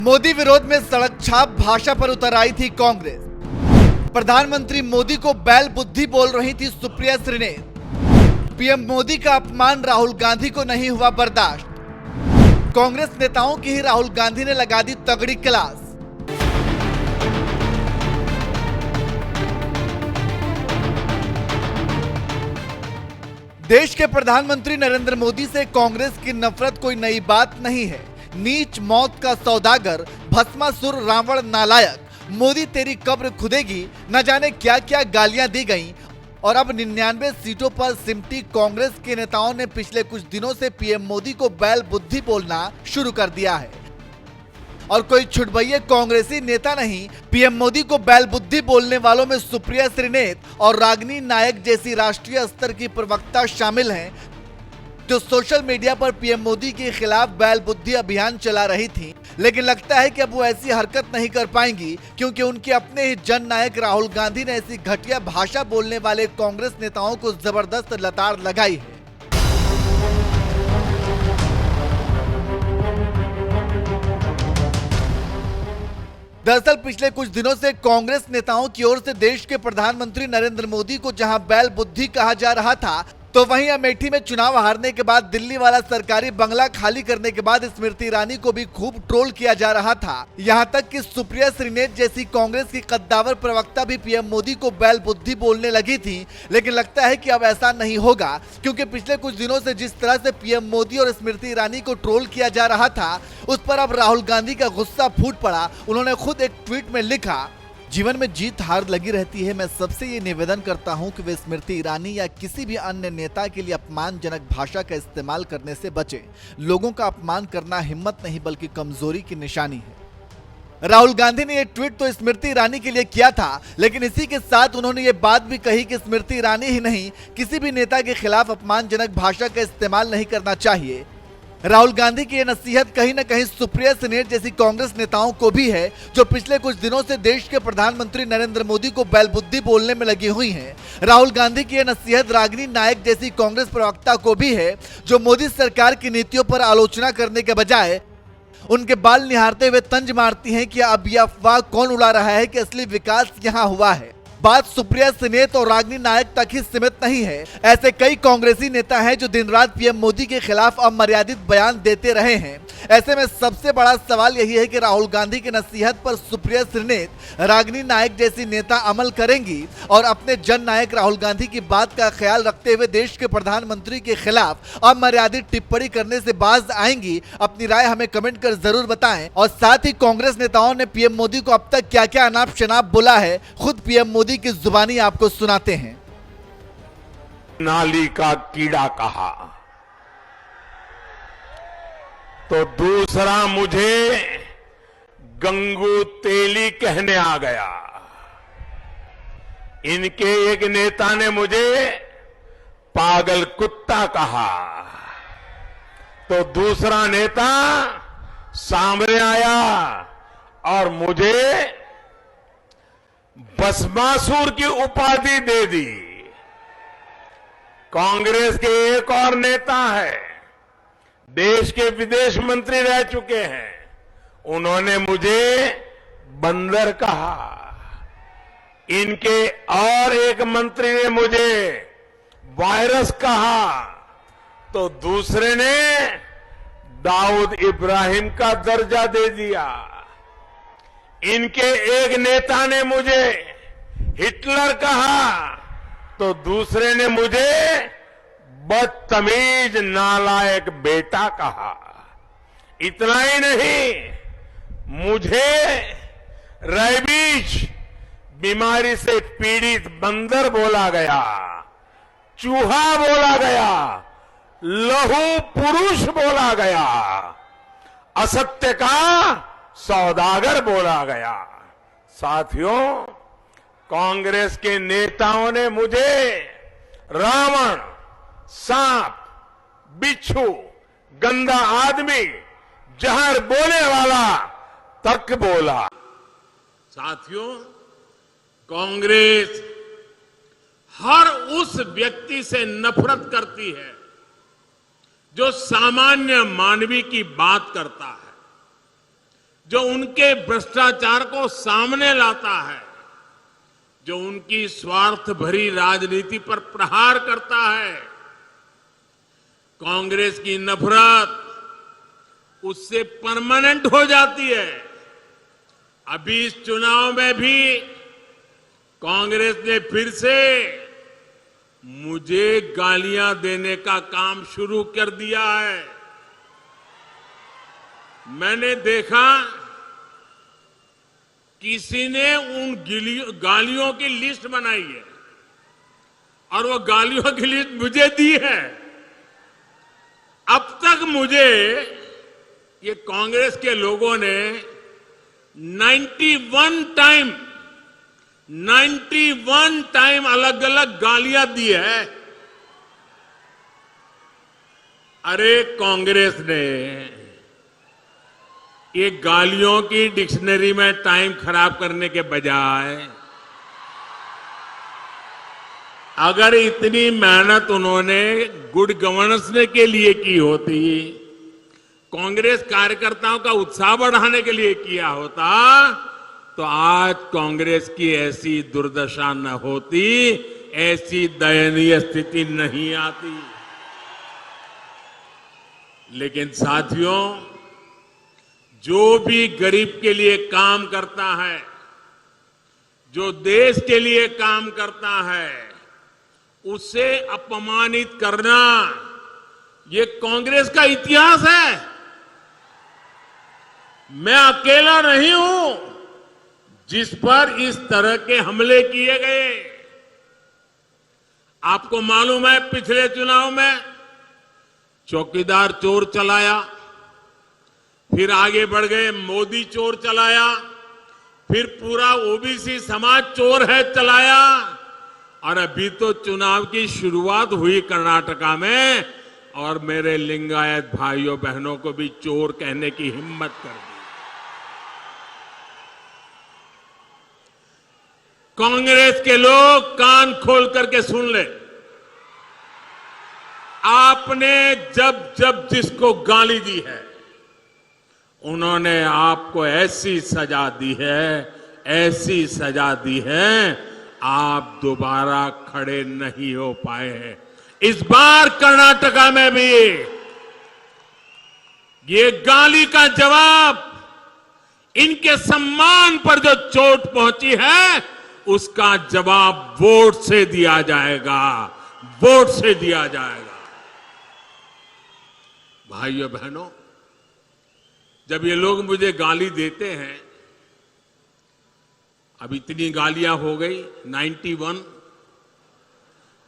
मोदी विरोध में सड़क छाप भाषा पर उतर आई थी कांग्रेस। प्रधानमंत्री मोदी को बैल बुद्धि बोल रही थी सुप्रिया श्रीनेत। पीएम मोदी का अपमान राहुल गांधी को नहीं हुआ बर्दाश्त। कांग्रेस नेताओं की ही राहुल गांधी ने लगा दी तगड़ी क्लास। देश के प्रधानमंत्री नरेंद्र मोदी से कांग्रेस की नफरत कोई नई बात नहीं है। नीच, मौत का सौदागर, भस्मासुर, रावण, नालायक, मोदी तेरी कब्र खुदेगी, न जाने क्या क्या गालियां दी गईं। और अब 99 सीटों पर सिमटी कांग्रेस के नेताओं ने पिछले कुछ दिनों से पीएम मोदी को बैल बुद्धि बोलना शुरू कर दिया है। और कोई छुटभइये कांग्रेसी नेता नहीं, पीएम मोदी को बैल बुद्धि बोलने वालों में सुप्रिया श्रीनेत और रागिनी नायक जैसी राष्ट्रीय स्तर की प्रवक्ता शामिल हैं, जो सोशल मीडिया पर पीएम मोदी के खिलाफ बैल बुद्धि अभियान चला रही थी। लेकिन लगता है कि अब वो ऐसी हरकत नहीं कर पाएंगी, क्योंकि उनके अपने ही जन नायक राहुल गांधी ने ऐसी घटिया भाषा बोलने वाले कांग्रेस नेताओं को जबरदस्त लताड़ लगाई है। दरअसल पिछले कुछ दिनों से कांग्रेस नेताओं की ओर से देश के प्रधानमंत्री नरेंद्र मोदी को जहां बैल बुद्धि कहा जा रहा था, तो वहीं अमेठी में चुनाव हारने के बाद दिल्ली वाला सरकारी बंगला खाली करने के बाद स्मृति ईरानी को भी खूब ट्रोल किया जा रहा था। यहां तक कि सुप्रिया श्रीनेत जैसी कांग्रेस की कद्दावर प्रवक्ता भी पीएम मोदी को बैल बुद्धि बोलने लगी थी। लेकिन लगता है कि अब ऐसा नहीं होगा, क्योंकि पिछले कुछ दिनों से जिस तरह से पीएम मोदी और स्मृति ईरानी को ट्रोल किया जा रहा था, उस पर अब राहुल गांधी का गुस्सा फूट पड़ा। उन्होंने खुद एक ट्वीट में लिखा, जीवन में जीत हार लगी रहती है। मैं सबसे ये निवेदन करता हूं कि वे स्मृति ईरानी या किसी भी अन्य नेता के लिए अपमानजनक भाषा का इस्तेमाल करने से बचें। लोगों का अपमान करना हिम्मत नहीं बल्कि कमजोरी की निशानी है। राहुल गांधी ने यह ट्वीट तो स्मृति ईरानी के लिए किया था, लेकिन इसी के साथ उन्होंने ये बात भी कही कि स्मृति ईरानी ही नहीं, किसी भी नेता के खिलाफ अपमानजनक भाषा का इस्तेमाल नहीं करना चाहिए। राहुल गांधी की यह नसीहत कहीं न कहीं सुप्रिया श्रीनेत जैसी कांग्रेस नेताओं को भी है, जो पिछले कुछ दिनों से देश के प्रधानमंत्री नरेंद्र मोदी को बैल बुद्धि बोलने में लगी हुई हैं। राहुल गांधी की यह नसीहत रागिनी नायक जैसी कांग्रेस प्रवक्ता को भी है, जो मोदी सरकार की नीतियों पर आलोचना करने के बजाय उनके बाल निहारते हुए तंज मारती हैं कि अब यह अफवाह कौन उड़ा रहा है कि असली विकास यहाँ हुआ है। बात सुप्रिया श्रीनेत और रागिनी नायक तक ही सीमित नहीं है। ऐसे कई कांग्रेसी नेता हैं जो दिन रात पीएम मोदी के खिलाफ अमर्यादित बयान देते रहे हैं। ऐसे में सबसे बड़ा सवाल यही है कि राहुल गांधी की नसीहत पर सुप्रिया श्रीनेत, रागिनी नायक जैसी नेता अमल करेंगी और अपने जन नायक राहुल गांधी की बात का ख्याल रखते हुए देश के प्रधानमंत्री के खिलाफ अमर्यादित टिप्पणी करने से बाज आएंगी। अपनी राय हमें कमेंट कर जरूर बताएं। और साथ ही कांग्रेस नेताओं ने पीएम मोदी को अब तक क्या क्या अनाप शनाप बोला है, खुद पीएम मोदी की जुबानी आपको सुनाते हैं। नाली का कीड़ा कहा तो दूसरा मुझे गंगू तेली कहने आ गया। इनके एक नेता ने मुझे पागल कुत्ता कहा तो दूसरा नेता सामने आया और मुझे भस्मासुर की उपाधि दे दी। कांग्रेस के एक और नेता है, देश के विदेश मंत्री रह चुके हैं, उन्होंने मुझे बंदर कहा। इनके और एक मंत्री ने मुझे वायरस कहा तो दूसरे ने दाऊद इब्राहिम का दर्जा दे दिया। इनके एक नेता ने मुझे हिटलर कहा तो दूसरे ने मुझे बदतमीज नालायक बेटा कहा। इतना ही नहीं, मुझे रेबीज बीमारी से पीड़ित बंदर बोला गया, चूहा बोला गया, लहू पुरुष बोला गया, असत्य का सौदागर बोला गया। साथियों, कांग्रेस के नेताओं ने मुझे रावण, सांप, बिच्छू, गंदा आदमी, जहर बोले वाला तक बोला। साथियों, कांग्रेस हर उस व्यक्ति से नफरत करती है जो सामान्य मानवी की बात करता है, जो उनके भ्रष्टाचार को सामने लाता है, जो उनकी स्वार्थ भरी राजनीति पर प्रहार करता है। कांग्रेस की नफरत उससे परमानेंट हो जाती है। अभी इस चुनाव में भी कांग्रेस ने फिर से मुझे गालियां देने का काम शुरू कर दिया है। मैंने देखा किसी ने उन गालियों की लिस्ट बनाई है और वो गालियों की लिस्ट मुझे दी है। अब तक मुझे ये कांग्रेस के लोगों ने 91 टाइम अलग अलग गालियां दी है। अरे कांग्रेस ने ये गालियों की डिक्शनरी में टाइम खराब करने के बजाय अगर इतनी मेहनत उन्होंने गुड गवर्नेंस के लिए की होती, कांग्रेस कार्यकर्ताओं का उत्साह बढ़ाने के लिए किया होता, तो आज कांग्रेस की ऐसी दुर्दशा न होती, ऐसी दयनीय स्थिति नहीं आती। लेकिन साथियों, जो भी गरीब के लिए काम करता है, जो देश के लिए काम करता है, उसे अपमानित करना ये कांग्रेस का इतिहास है। मैं अकेला नहीं हूं जिस पर इस तरह के हमले किए गए। आपको मालूम है, पिछले चुनाव में चौकीदार चोर चलाया, फिर आगे बढ़ गए मोदी चोर चलाया, फिर पूरा ओबीसी समाज चोर है चलाया, और अभी तो चुनाव की शुरुआत हुई कर्नाटका में, और मेरे लिंगायत भाइयों बहनों को भी चोर कहने की हिम्मत कर दी। कांग्रेस के लोग कान खोल करके सुन ले, आपने जब जब जिसको गाली दी है, उन्होंने आपको ऐसी सजा दी है, ऐसी सजा दी है, आप दोबारा खड़े नहीं हो पाए हैं। इस बार कर्नाटका में भी ये गाली का जवाब, इनके सम्मान पर जो चोट पहुंची है, उसका जवाब वोट से दिया जाएगा, वोट से दिया जाएगा। भाइयों बहनों, जब ये लोग मुझे गाली देते हैं, अब इतनी गालियां हो गई 91,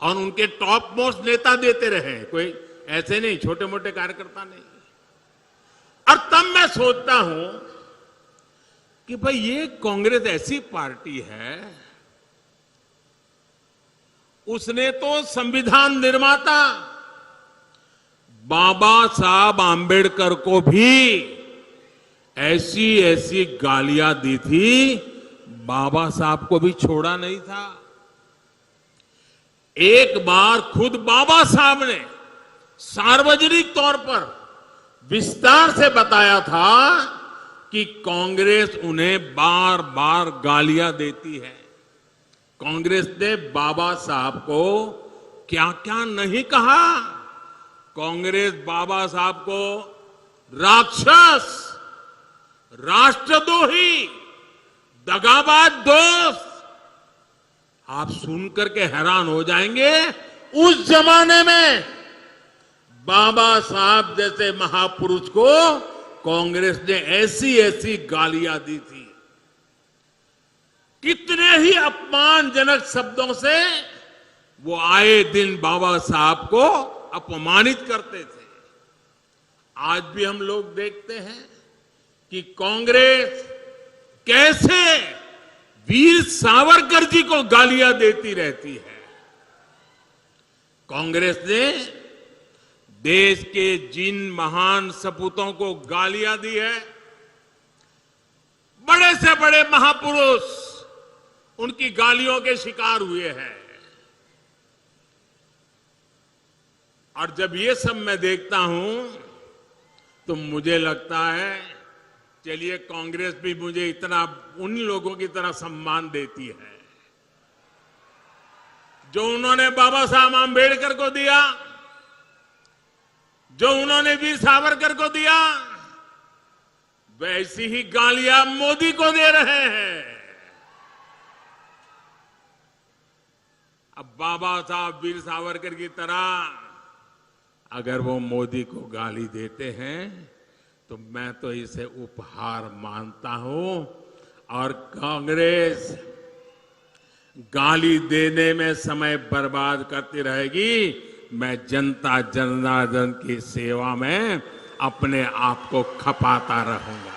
और उनके टॉप मोस्ट नेता देते रहे, कोई ऐसे नहीं, छोटे मोटे कार्यकर्ता नहीं। और तब मैं सोचता हूं कि भाई ये कांग्रेस ऐसी पार्टी है, उसने तो संविधान निर्माता बाबा साहब आंबेडकर को भी ऐसी ऐसी गालियां दी थी, बाबा साहब को भी छोड़ा नहीं था। एक बार खुद बाबा साहब ने सार्वजनिक तौर पर विस्तार से बताया था कि कांग्रेस उन्हें बार बार गालियां देती है। कांग्रेस ने बाबा साहब को क्या क्या नहीं कहा। कांग्रेस बाबा साहब को राक्षस, राष्ट्रद्रोही, दगाबाज दोस्त, आप सुनकर के हैरान हो जाएंगे। उस जमाने में बाबा साहब जैसे महापुरुष को कांग्रेस ने ऐसी ऐसी गालियां दी थी। कितने ही अपमानजनक शब्दों से वो आए दिन बाबा साहब को अपमानित करते थे। आज भी हम लोग देखते हैं कि कांग्रेस कैसे वीर सावरकर जी को गालियां देती रहती है। कांग्रेस ने देश के जिन महान सपूतों को गालियां दी है, बड़े से बड़े महापुरुष उनकी गालियों के शिकार हुए हैं। और जब ये सब मैं देखता हूं तो मुझे लगता है चलिए कांग्रेस भी मुझे इतना उन लोगों की तरह सम्मान देती है जो उन्होंने बाबा साहब आंबेडकर को दिया, जो उन्होंने वीर सावरकर को दिया, वैसी ही गालियां मोदी को दे रहे हैं। अब बाबा साहब वीर सावरकर की तरह अगर वो मोदी को गाली देते हैं तो मैं तो इसे उपहार मानता हूं, और कांग्रेस गाली देने में समय बर्बाद करती रहेगी। मैं जनता जनार्दन की सेवा में अपने आप को खपाता रहूंगा।